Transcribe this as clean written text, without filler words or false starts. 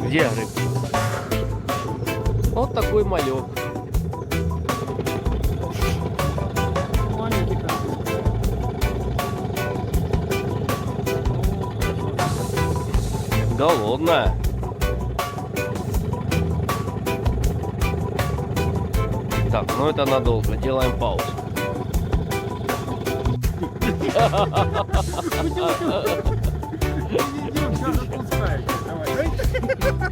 Где рыбка? Вот такой малек. Маленький такой. Голодная. Так, ну это надолго. Делаем паузу. Идем, сейчас отпускайте. Давай.